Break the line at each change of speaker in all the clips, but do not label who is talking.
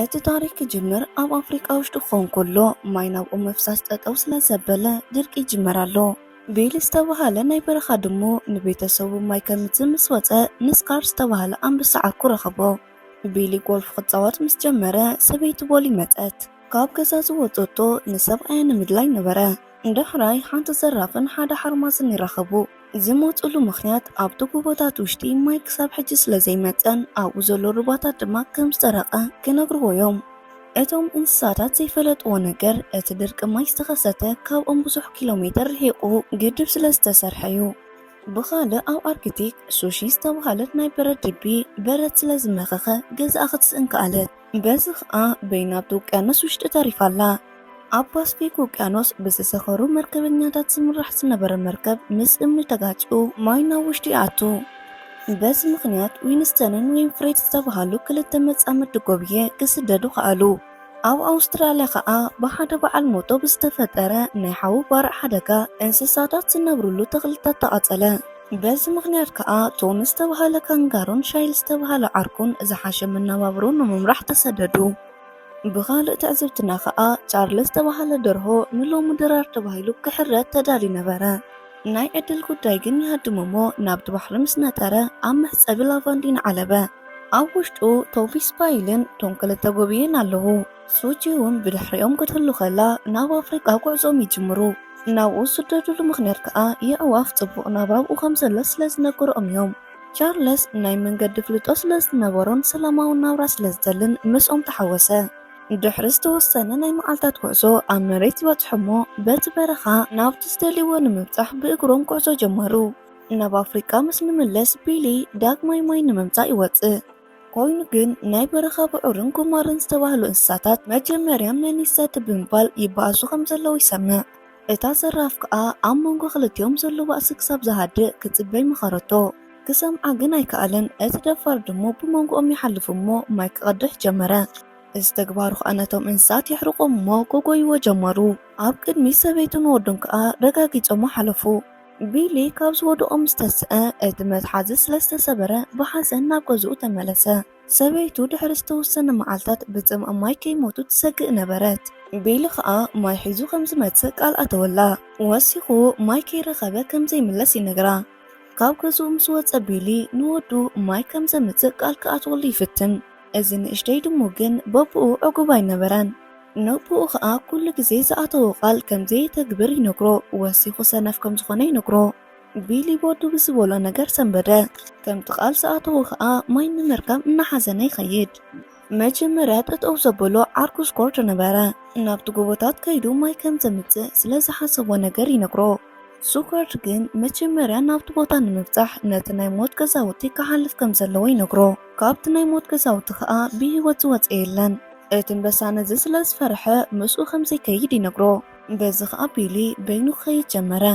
እቲ ታሪክ ክጅምር ኣብ ኣፍሪቃ ውሽጢ ክኾን ከሎ ማይ ናብኡ ምፍሳስ ጠጠው ስለ ዘበለ ድርቂ ይጅመር ኣሎ። ቤሊ ዝተባህለ ናይ በረኻ ድሙ ንቤተሰቡ ማይ ከምጽእ ምስ ወፀ ንስካር ዝተባህለ ኣንበሳ ዓርኩ ረኸቦ። ቤሊ ጎልፍ ክጻወት ምስ ጀመረ ሰበይቲ ቦሊ መጠት። ካብ ገዛ ዝወፀቶ ንሰብኣያ ንምድላይ ነበረ። እንድሕራይ ሓንቲ ዘራፍን ሓደ ሓርማዝን ይረኸቡ። ዝመፅሉ ምኽንያት ኣብቲ ጎቦታት ውሽጢ ማይ ክሳብ ሕጂ ስለ ዘይመፀን ኣብኡ ዘሎ ሩባታት ድማ ከም ዝጠረቐ ክነግርዎ እዮም። እቶም እንስሳታት ዘይፈለጥዎ ነገር እቲ ድርቂ ማይ ዝተኸሰተ ካብኦም ብዙሕ ኪሎ ሜትር ርሒቑ ግድብ ስለ ዝተሰርሐ እዩ። ብኻልእ ኣብ ኣርክቲክ ሱሺ ዝተባህለት ናይ በረድ ድቢ በረድ ስለ ዝመኸኸ ገዛኣ ክትስእን ከኣለት። በዚ ከዓ በይናብቲ ውቅያኖስ ውሽጢ ተሪፋላ። ኣብ ፓስፊክ ውቅያኖስ ብዝሰኸሩ መርከበኛታት ዝምራሕ ዝነበረ መርከብ ምስ እምኒ ተጋጭኡ ማይ ናብ ውሽጢ ይኣቱ። በዚ ምኽንያት ዊንስተንን ዊንፍሬድ ዝተባሃሉ ክልተ መጻምድቲ ጎብየ ክስደዱ ከኣሉ። ኣብ ኣውስትራልያ ከዓ ብሓደ በዓል ሞቶ ብዝተፈጠረ ናይ ሓዊ ባርዕ ሓደጋ እንስሳታት ዝነብሩሉ ተኽልታት ተቓጸለ። በዚ ምኽንያት ከዓ ቶም ዝተባሃለ ካንጋሮን ሻይል ዝተባሃለ ዓርኩን ዝሓሸ መነባብሮ ንምምራሕ ተሰደዱ። ብኻልእ ትዕዝብትና ከዓ ቻርልስ ዝተባሃለ ደርሆ ንሎሚ ድራር ተባሂሉ ክሕረት ተዳልዩ ነበረ። ናይ ዕድል ጉዳይ ግን ይሃድሞ እሞ ናብቲ ባሕሪ ምስ ነጠረ ኣብ መሕፀቢ ላቫንዲ ንዓለበ። ኣብ ውሽጡ ቶቢ ስፓይልን ቶም ክልተ ጎብየን ኣለዉ። ሱቺ እውን ብድሕሪኦም ክትህሉ ከላ ናብ ኣፍሪቃ ጉዕዞም ይጅምሩ። ናብኡ ዝስደድሉ ምኽንያት ከዓ የዕዋፍ ጽቡቕ ናብራብኡ ከም ዘሎ ስለ ዝነገሮኦም እዮም። ቻርልስ ናይ መንገዲ ፍልጦ ስለ ዝነበሮን ሰላማዊ ናብራ ስለ ዝደልን ምስኦም ተሓወሰ። ድሕሪ ዝተወሰነ ናይ መዓልታት ጉዕዞ ኣብ መሬት ይበጽሑ እሞ በቲ በረኻ ናብቲ ዝደልይዎ ንምብጻሕ ብእግሮም ጉዕዞ ጀመሩ። ናብ ኣፍሪቃ ምስ ንምለስ ቢሊ ዳግማይ ማይ ንምምጻእ ይወፅእ። ኮይኑ ግን ናይ በረኻ ብዑርን ጉማርን ዝተባህሉ እንስሳታት መጀመርያም መኒሰት ብምባል ይበኣሱ ከም ዘለዉ ይሰምዕ። እታ ዘራፍ ከዓ ኣብ መንጎ ክልቲኦም ዘሎ ባእሲ ክሳብ ዝሃድእ ክጽበይ መኸረቶ። ክሰምዓ ግን ኣይከኣለን። እቲ ደፋር ድሞ ብመንጎኦም ይሓልፍ እሞ ማይ ክቐድሕ ጀመረ። እዚ ተግባሩ ከዓ ነቶም እንስሳት ይሕርቆም እሞ ክጎይዎ ጀመሩ። ኣብ ቅድሚት ሰበይትን ወዱን ከዓ ረጋጊጾሞ ሓለፉ። ቢሊ ካብ ዝወድኦም ዝተስአ እቲ መትሓዚ ስለ ዝተሰበረ ብሓዘን ናብ ገዝኡ ተመለሰ። ሰበይቱ ድሕሪ ዝተወሰነ መዓልታት ብጽምኢ ማይ ከይሞቱ ትሰግእ ነበረት። ቢሊ ከዓ ማይ ሒዙ ከም ዝመጽእ ቃል ኣተወላ። ወሲኹ ማይ ከይረኸበ ከም ዘይምለስ ይነግራ። ካብ ገዝኡ ምስ ወፀ ቢሊ ንወዱ ማይ ከም ዘምጽእ ቃል ክኣትወሉ ይፍትን። እዚ ንእሽተይ ድሙ ግን በብኡ ዕጉብ ኣይነበረን። ነብኡ ከዓ ኩሉ ግዜ ዝኣተወ ቃል ከምዘይተግብር ይነግሮ። ወሲኹ ሰነፍ ከም ዝኾነ ይነግሮ። ቢሊ ቦዱ ብዝበሎ ነገር ሰንበደ። ከምቲ ቃል ዝኣተወ ከዓ ማይ ንምርካብ እናሓዘነ ይኸይድ። መጀመርያ ጠጠው ዘበሎ ዓርኩ ስኮርት ነበረ። ናብቲ ጎቦታት ከይዱ ማይ ከም ዘምጽእ ስለ ዝሓሰቦ ነገር ይነግሮ። ሱኮርት ግን መጀመርያ ናብቲ ቦታ ንምብጻሕ ነቲ ናይ ሞት ገዛውቲ ክሓልፍ ከም ዘለዎ ይነግሮ። ካብቲ ናይ ሞት ገዛውቲ ከዓ ብሂወት ዝወፀ የለን። እቲ አንበሳ ነዚ ስለ ዝፈርሐ ምስኡ ከም ዘይከይድ ይነግሮ። በዚ ከዓ ቢሊ በይኑ ክኸይድ ጀመረ።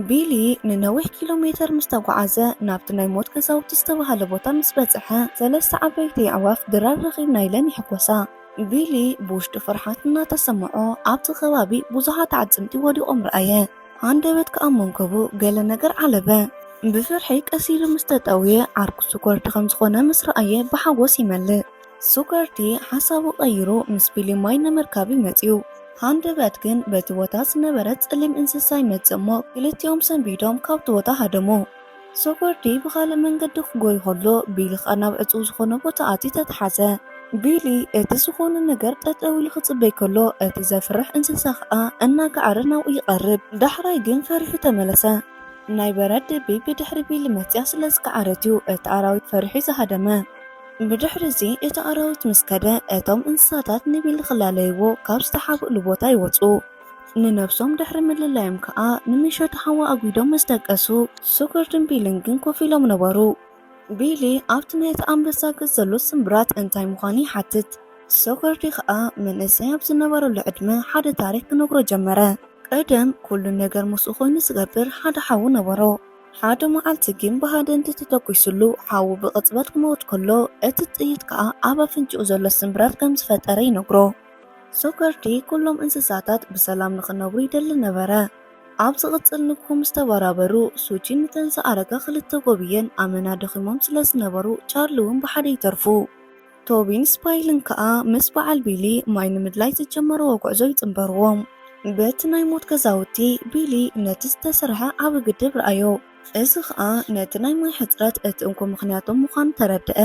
ቢሊ ንነዊሕ ኪሎ ሜትር ምስ ተጓዓዘ ናብቲ ናይ ሞት ገዛውቲ ዝተባሃለ ቦታ ምስ በጽሐ ሰለስተ ዓበይቲ ኣዕዋፍ ድራር ረኺብና ኢለን ይሕጎሳ። ቢሊ ብውሽጢ ፍርሓት እናተሰምዖ ኣብቲ ከባቢ ብዙሓት ዓጽምቲ ወዲቖም ረኣየ። አንደበት ከዓ መንከቡ ገለ ነገር ዓለበ። ብፍርሒ ቀሲሉ ምስ ተጠውየ ዓርኩ ሱኮርቲ ከም ዝኾነ ምስ ረኣየ ብሓጎስ ይመልእ። ሱኮርቲ ሓሳቡ ቀይሩ ምስ ቢሊ ማይ ንምርካብ ይመጽዩ። አንደበት ግን በቲ ቦታ ዝነበረት ጸሊም እንስሳ ይመጽእ እሞ ክልቲኦም ሰንቢዶም ካብቲ ቦታ ሃደሞ። ሱኮርቲ ብኻልእ መንገዲ ክጎይ ከሎ ቢሊ ከዓ ናብ ዕጹው ዝኾነ ቦታ ኣትዩ ተተሓዘ። ቢሊ እቲ ዝኾነ ነገር ጠጠው ኢሉ ክጽበይ ከሎ እቲ ዘፍርሕ እንስሳ ከዓ እናገዓረ ናብኡ ይቐርብ። ዳሕራይ ግን ፈሪሑ ተመለሰ። ናይ በረድ ድቢ ብድሕሪ ቢሊ መጽያ ስለ ዝገዓረት እዩ እቲ ኣራዊት ፈሪሑ ዝሃደመ። ብድሕሪ እዚ እቲ ኣራዊት ምስ ከደ እቶም እንስሳታት ንቢሊ ክላለይዎ ካብ ዝተሓብእሉ ቦታ ይወፁ። ንነብሶም ድሕሪ ምልላዮም ከዓ ንምሸቱ ሓዊ ኣጉዶም ምስ ደቀሱ ሱኮርትን ቢልን ግን ኮፍ ኢሎም ነበሩ። ቢሊ ኣብቲ ናይቲ ኣንበሳ ገጽ ዘሎ ስምብራት እንታይ ምዃኑ ይሓትት። ሱኮርቲ ከዓ መንእሰይ ኣብ ዝነበረሉ ዕድመ ሓደ ታሪክ ክነግሮ ጀመረ። ቀደም ኩሉ ነገር ምስኡ ኮይኑ ዝገብር ሓደ ሓዊ ነበሮ። ሓደ መዓልቲ ግን ብሃደንቲ ተተኲሱሉ ሓዊ ብቕጽበት ክመውት ከሎ እቲ ጥይት ከዓ ኣብ ኣፍንጭኡ ዘሎ ስምብራት ከም ዝፈጠረ ይነግሮ። ሱኮርቲ ኩሎም እንስሳታት ብሰላም ንኽነብሩ ይደሊ ነበረ። ኣብ ዝቕጽል ንግሆም ዝተበራበሩ ሱቺ ነተን ዝኣረጋ ክልተ ጎብየን ኣመና ደኺሞም ስለ ዝነበሩ ቻርሊ እውን ብሓደ ይተርፉ። ቶቢን ስፓይልን ከዓ ምስ በዓል ቢሊ ማይ ንምድላይ ዝጀመርዎ ጉዕዞ ይጽንበርዎም። በቲ ናይ ሞት ገዛውቲ ቢሊ ነቲ ዝተሰርሐ ዓብ ግድብ ረኣዮ። እዚ ከዓ ነቲ ናይ ማይ ሕፅረት እቲ እንኮ ምኽንያቶም ምዃኑ ተረድአ።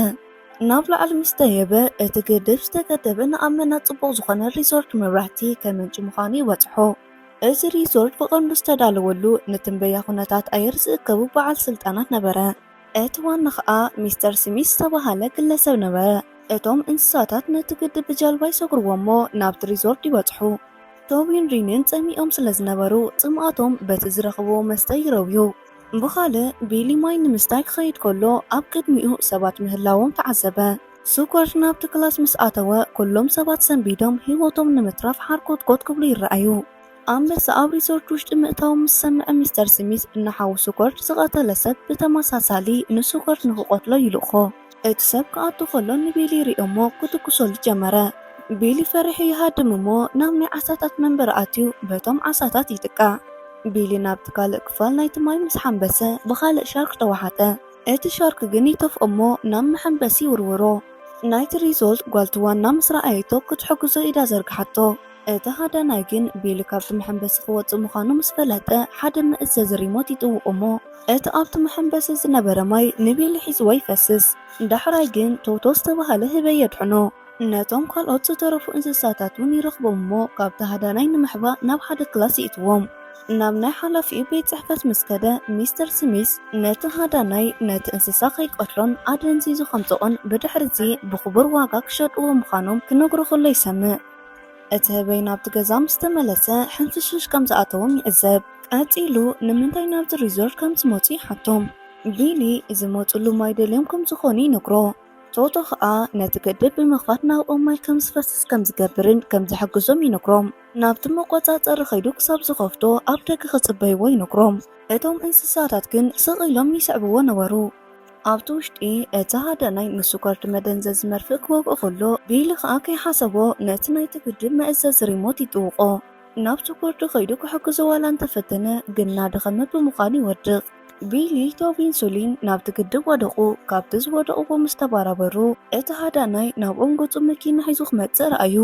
ናብ ላዕሊ ምስ ደየበ እቲ ግድብ ዝተገደበ ንኣመና ጽቡቕ ዝኾነ ሪዞርት መብራህቲ ከመንጭ ምዃኑ ይበጽሖ። እዚ ሪዞርት ብቐንዱ ዝተዳለወሉ ንትንበያ ኩነታት ኣየር ዝእከቡ በዓል ስልጣናት ነበረ። እቲ ዋና ከዓ ሚስተር ስሚት ዝተባሃለ ግለሰብ ነበረ። እቶም እንስሳታት ነቲ ግድብ ብጀልባ ይሰግርዎ እሞ ናብቲ ሪዞርት ይበጽሑ። ቶቢን ሪንን ጸሚኦም ስለ ዝነበሩ ጽምኣቶም በቲ ዝረኽብዎ መስተ ይረውዩ። ብኻልእ ቢሊ ማይ ንምስታይ ክኸይድ ከሎ ኣብ ቅድሚኡ ሰባት ምህላዎም ተዓዘበ። ስኮር ናብቲ ክላስ ምስ ኣተወ ኩሎም ሰባት ሰንቢዶም ህይወቶም ንምትራፍ ሓርኮትኮት ክብሉ ይረኣዩ። ኣንበሳ ኣብ ሪዞርት ውሽጢ ምእታው ምስ ሰምዐ ሚስተር ስሚት እናሓው ስኮር ዝቐተለ ሰብ ብተመሳሳሊ ንስኮር ንክቆትሎ ይልእኾ። እቲ ሰብ ክኣቱ ከሎ ንቢሊ ሪኦሞ ክትኩሰሉ ጀመረ። ቢሊ ፈርሒ ይሃድም እሞ ናብ ናይ ዓሳታት መንበሪ ኣትዩ በቶም ዓሳታት ይጥቃዕ። ቢሊ ናብቲ ካልእ ክፋል ናይቲ ማይ ምስ ሓንበሰ ብኻልእ ሻርክ ተዋሓጠ። እቲ ሻርክ ግን ይተፍኦ እሞ ናብ መሐንበሲ ይውርውሮ። ናይቲ ሪዞልት ጓልቲ ዋና ምስ ረኣየቶ ክትሕግዞ ኢዳ ዘርግሓቶ። እቲ ሃዳናይ ግን ቢሊ ካብቲ መሐንበሲ ክወፅእ ምዃኑ ምስ ፈለጠ ሓደ መእዘዚ ሪሞት ይጥውቕ እሞ እቲ ኣብቲ መሐንበሲ ዝነበረ ማይ ንቢሊ ሒዝዎ ይፈስስ። ዳሕራይ ግን ቶቶ ዝተባሃለ ህበይ የድሕኖ። ነቶም ካልኦት ዝተረፉ እንስሳታት እውን ይረኽቦም እሞ ካብቲ ሃዳናይ ንምሕባእ ናብ ሓደ ክላስ ይእትዎም። ናብ ናይ ሓላፊኡ ቤት ጽሕፈት ምስ ከደ ሚስተር ስሚስ ነቲ ሃዳናይ ነቲ እንስሳ ከይቆትሎን ኣደንዚዙ ከምፅኦን ብድሕሪዚ ብኽቡር ዋጋ ክሸጥዎ ምዃኖም ክነግሮ ከሎ ይሰምዕ። እቲ ህበይ ናብቲ ገዛ ምስ ተመለሰ ሕንፍሽሽ ከም ዝኣተዎም ይዕዘብ። ቀፂሉ ንምንታይ ናብቲ ሪዞርት ከም ዝመፁ ይሓቶም። ቢሊ ዝመፅሉ ማይ ደልዮም ከም ዝኾኑ ይነግሮ። ቶቶ ከዓ ነቲ ገድብ ብምኽፋት ናብኦም ማይ ከም ዝፈስስ ከም ዝገብርን ከም ዝሕግዞም ይነግሮም። ናብቲ መቆጻጸሪ ኸይዱ ክሳብ ዝኸፍቶ ኣብ ደገ ክጽበይዎ ይነግሮም። እቶም እንስሳታት ግን ስቕ ኢሎም ይስዕብዎ ነበሩ። ኣብቲ ውሽጢ እቲ ሃዳናይ ንስኳርቲ መደንዘዝ መርፍእ ክወግኦ ከሎ ቢሊ ከዓ ከይሓሰቦ ነቲ ናይቲ ግድብ መእዘዚ ሪሞት ይጥውቆ። ናብ ስኳርቱ ኸይዱ ክሕግዞ ዋላ እንተፈተነ ግን እናደኸመ ብምዃኑ ይወድቕ። ቢሊ ቶቢን ሱሊን ናብቲ ግድብ ወደቑ። ካብቲ ዝወደቑዎ ምስ ተባራበሩ እቲ ሃዳናይ ናብኦም ገጹ መኪና ሒዙ ክመጽእ ረኣዩ።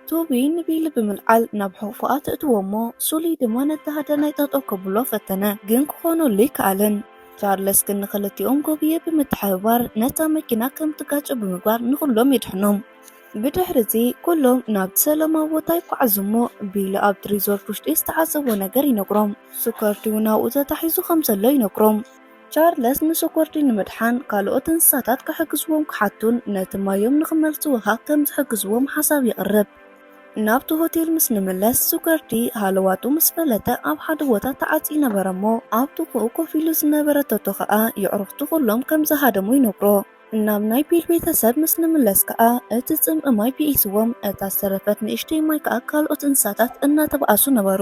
ቶቢ ንቢሊ ብምልዓል ናብ ሕቑፉ ኣትእትዎ እሞ ሱሊ ድማ ነቲ ሃዳናይ ጠጠው ከብሎ ፈተነ፣ ግን ክኾነሉ ይከኣለን። ቻርለስ ግን ንኽልቲኦም ጎብየ ብምትሕብባር ነታ መኪና ከም ትጋጭ ብምግባር ንኹሎም ይድሕኖም። ብድሕሪዚ ኩሎም ናብቲ ሰላማዊ ቦታ ይጓዓዙ እሞ ቢሊ ኣብቲ ሪዞርት ውሽጢ ዝተዓዘቦ ነገር ይነግሮም። ስኮርቲ እውን ኣብኡ ተታሒዙ ከም ዘሎ ይነግሮም። ቻርለስ ንስኮርቲ ንምድሓን ካልኦት እንስሳታት ክሕግዝዎም ክሓቱን ነቲ ማዮም ንኽመልስዎ ከም ዝሕግዝዎም ሓሳብ ይቕርብ። ናብቲ ሆቴል ምስ ንምለስ ስኮርቲ ሃለዋቱ ምስ ፈለጠ ኣብ ሓደ ቦታ ተዓፂ ነበረ እሞ ኣብ ጥቕኡ ኮፍ ኢሉ ዝነበረ ቶቶ ከዓ የዕሩኽቱ ኩሎም ከም ዝሃደሙ ይነግሮ። ናብ ናይ ቢል ቤተሰብ ምስ ንምለስ ከዓ እቲ ጽምኢ ማይ ቢኢስዎም እታ ዝተረፈት ንእሽተይ ማይ ከዓ ካልኦት እንስሳታት እናተበኣሱ ነበሩ።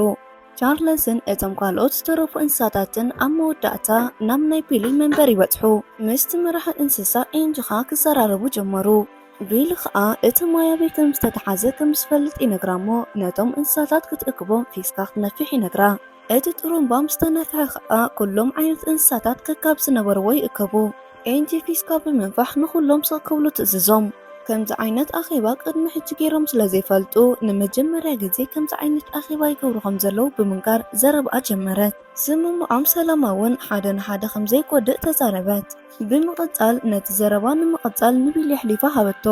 ቻርለስን እቶም ካልኦት ዝተረፉ እንስሳታትን ኣብ መወዳእታ ናብ ናይ ቢሊ መንበሪ ይበጽሑ። ምስቲ መራሒ እንስሳ ኤንጅኻ ክዘራረቡ ጀመሩ። ቢሊ ከዓ እቲ ማያበይ ከም ዝተተሓዘ ከም ዝፈልጥ ይነግራ እሞ ነቶም እንስሳታት ክትእክቦም ፊስካ ክትነፊሕ ይነግራ። እቲ ጥሩምባ ምስ ተነፍሐ ከዓ ኩሎም ዓይነት እንስሳታት ከካብ ዝነበርዎ ይእከቡ። ኤንጂ ፊስካ ብምንፋሕ ንኹሎም ስቕ ክብሉ ትእዝዞም። ከምዚ ዓይነት ኣኼባ ቅድሚ ሕጂ ገይሮም ስለ ዘይፈልጡ ንመጀመርያ ግዜ ከምዚ ዓይነት ኣኼባ ይገብሩ ከም ዘለዉ ብምንጋር ዘረብኣ ጀመረት። ስምምዖም ሰላማውን ሓደ ንሓደ ከም ዘይጎድእ ተዛረበት። ብምቕጻል ነቲ ዘረባ ንምቕጻል ንቢሊ ኣሕሊፋ ሃበቶ።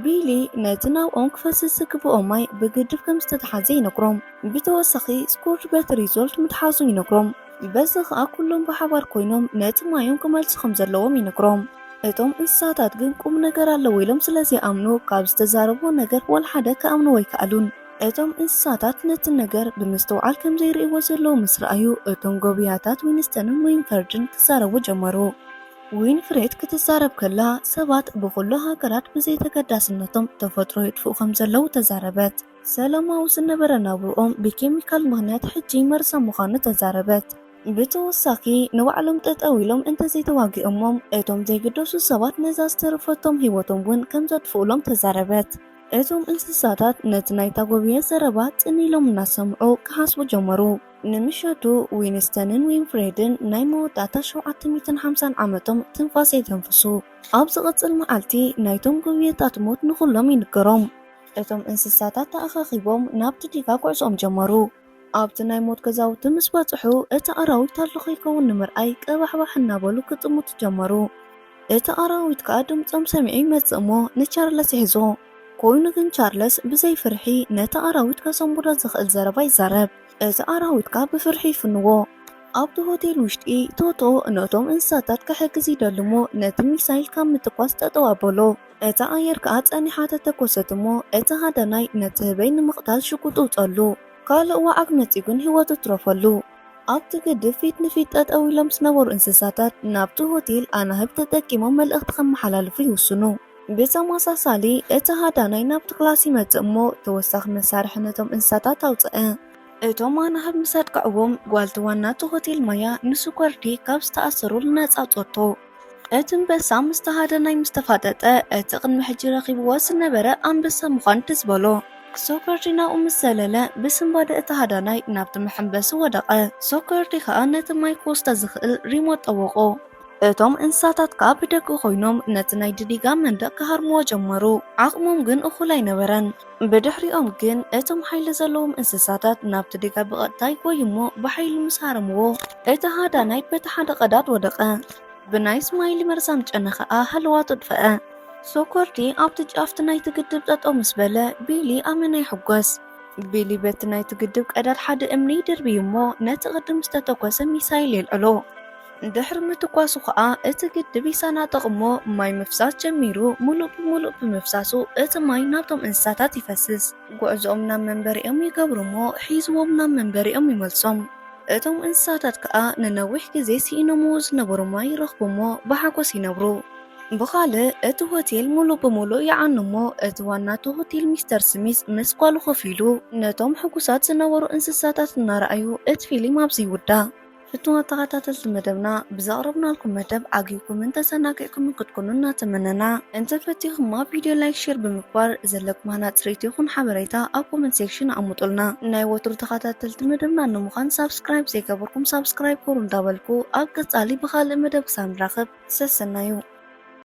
ቢሊ ነቲ ናብኦም ክፈስስ ዝግብኦ ማይ ብግድብ ከም ዝተተሓዘ ይነግሮም። ብተወሳኺ ስኮርት በቲ ሪዞልት ምትሓዙ ይነግሮም። በዚ ከዓ ኩሎም ብሓባር ኮይኖም ነቲ ማዮም ክመልሱ ከም ዘለዎም ይነግሮም። እቶም እንስሳታት ግን ቁም ነገር ኣለዎ ኢሎም ስለዘይኣምኑ ካብ ዝተዛረቦ ነገር ወላ ሓደ ከኣምኑ ኣይከኣሉን። እቶም እንስሳታት ነቲ ነገር ብምስትውዓል ከም ዘይርእይዎ ዘለዉ ምስ ረኣዩ እቶም ጎብያታት ዊንስተንን ዊንፈርድን ክዛረቡ ጀመሩ። ዊንፍሬድ ክትዛረብ ከላ ሰባት ብኩሉ ሃገራት ብዘይተገዳስነቶም ተፈጥሮ ይጥፍኡ ከም ዘለዉ ተዛረበት። ሰላማዊ ዝነበረ ናብርኦም ብኬሚካል ምኽንያት ሕጂ መርሰም ምዃኑ ተዛረበት። ብተወሳኺ ንባዕሎም ጠጠው ኢሎም እንተዘይተዋጊኦሞም እቶም ዘይግደሱ ሰባት ነዛ ዝተረፈቶም ሂወቶም እውን ከም ዘጥፍኡሎም ተዛረበት። እቶም እንስሳታት ነቲ ናይታ ጎብየ ዘረባ ጽኒኢሎም እናሰምዑ ክሓስቡ ጀመሩ። ንምሸቱ ዊንስተንን ዊንፍሬድን ናይ መወዳእታ 750 ዓመቶም ትንፋስ የተንፍሱ። ኣብ ዝቕጽል መዓልቲ ናይቶም ጉብየታት ሞት ንኹሎም ይንገሮም። እቶም እንስሳታት ተኣኻኺቦም ናብቲ ዲጋ ጉዕዞኦም ጀመሩ። ኣብቲ ናይ ሞት ገዛውቲ ምስ በጽሑ እቲ ኣራዊት ኣለኹ ይከውን ንምርኣይ ቀባሕባሕ እናበሉ ክጥሙት ጀመሩ። እቲ ኣራዊት ከዓ ድምፆም ሰሚዑ ይመጽእ እሞ ንቻርለስ ይሕዞ። ኮይኑ ግን ቻርለስ ብዘይ ፍርሒ ነቲ ኣራዊት ከሰንብዶ ዝኽእል ዘረባ ይዛረብ። እዚ ኣራዊት ከዓ ብፍርሒ ይፍንዎ። ኣብቲ ሆቴል ውሽጢ ቶቶ ነቶም እንስሳታት ክሕግዝ ይደሊ እሞ ነቲ ሚሳይል ካብ ምትኳስ ጠጠው ኣበሎ። እታ ኣየር ከዓ ጸኒሓ ተተኮሰት እሞ እቲ ሃደናይ ነቲ ህበይ ንምቕታል ሽጉጡ ውጸሉ። ካልእ ዋዓግ መጺኡ ግን ህይወቱ ትረፈሉ። ኣብቲ ግድብ ፊት ንፊት ጠጠው ኢሎም ዝነበሩ እንስሳታት ናብቲ ሆቴል ኣናህብ ተጠቂሞም መልእኽቲ ከመሓላልፉ ይውስኑ። ብተመሳሳሊ እቲ ሃዳናይ ናብቲ ክላስ ይመጽእ እሞ ተወሳኺ መሳርሒ ነቶም እንስሳታት ኣውፅአ። እቶም ኣናህብ ምስ ኣጥቅዕዎም ጓልቲ ዋናቲ ሆቴል ማያ ንሱኮርዲ ካብ ዝተኣሰሩሉ ነጻ ጾቶ። እቲ አንበሳ ምስ ሃዳናይ ምስ ተፋጠጠ እቲ ቅድሚ ሕጂ ረኺብዎ ዝነበረ ኣንበሳ ምዃኑ ትዝ በሎ። ሶኮርዲ ናብኡ ምስ ዘለለ ብስምባደ እቲ ሃዳናይ ናብቲ መሐንበሲ ወደቐ። ሶኮርዲ ከዓ ነቲ ማይ ክወስዳ ዝኽእል ሪሞት ጠወቆ። እቶም እንስሳታት ከዓ ብደገ ኮይኖም ነቲ ናይ ድዲጋ መንደቕ ክሃርምዎ ጀመሩ። ዓቕሞም ግን እኹል ኣይነበረን። ብድሕሪኦም ግን እቶም ሓይሊ ዘለዎም እንስሳታት ናብቲ ዲጋ ብቐጥታ ይጎዩ እሞ ብሓይሊ ምስ ሃረምዎ እቲ ሃዳናይ በቲ ሓደ ቀዳድ ወደቐ። ብናይ ስማይሊ መርዛም ጨነ ከዓ ሃለዋቱ ድፈአ። ሶኮርዲ ኣብቲ ጫፍቲ ናይቲ ግድብ ጠጠው ምስ በለ ቢሊ ኣመና ይሕጐስ። ቢሊ በቲ ናይቲ ግድብ ቀዳድ ሓደ እምኒ ይድርብዩ እሞ ነቲ ቅድም ዝተተኮሰ ሚሳይል የልዕሎ። ድሕሪ ምትኳሱ ከዓ እቲ ግድብ ይሰናጠቕ እሞ ማይ ምፍሳስ ጀሚሩ። ሙሉእ ብሙሉእ ብምፍሳሱ እቲ ማይ ናብቶም እንስሳታት ይፈስስ። ጉዕዞኦም ናብ መንበሪኦም ይገብሩ እሞ ሒዝዎም ናብ መንበሪኦም ይመልሶም። እቶም እንስሳታት ከዓ ንነዊሕ ግዜ ሲኢኖምዎ ዝነበሩ ማይ ይረኽቡ እሞ ብሓጎስ ይነብሩ። ብኻልእ እቲ ሆቴል ሙሉእ ብሙሉእ ይዓኑ እሞ እቲ ዋናቱ ሆቴል ሚስተር ስሚስ ምስ ጓሉ ኮፍ ኢሉ ነቶም ሕጉሳት ዝነበሩ እንስሳታት እናረኣዩ እቲ ፊልም ኣብዚ ይውዳእ። ፍትወት ተኸታተልቲ መደብና ብዘቕረብናልኩም መደብ ዓጊብኩምን ተሰናጊዕኩምን ክትኩኑ እናተመነና እንተፈቲኹማ ቪድዮ ላይክ ሼር ብምግባር ዘለኩም ሃናፅሬት ይኹን ሓበሬታ ኣብ ኮመንት ሴክሽን ኣሙጡልና። ናይ ወትሩ ተኸታተልቲ መደብና ንምዃን ሳብስክራይብ ዘይገበርኩም ሳብስክራይብ ኩሩ እንዳበልኩ ኣብ ቀጻሊ ብኻልእ መደብ ክሳብ ንራኸብ ሰሰናዩ።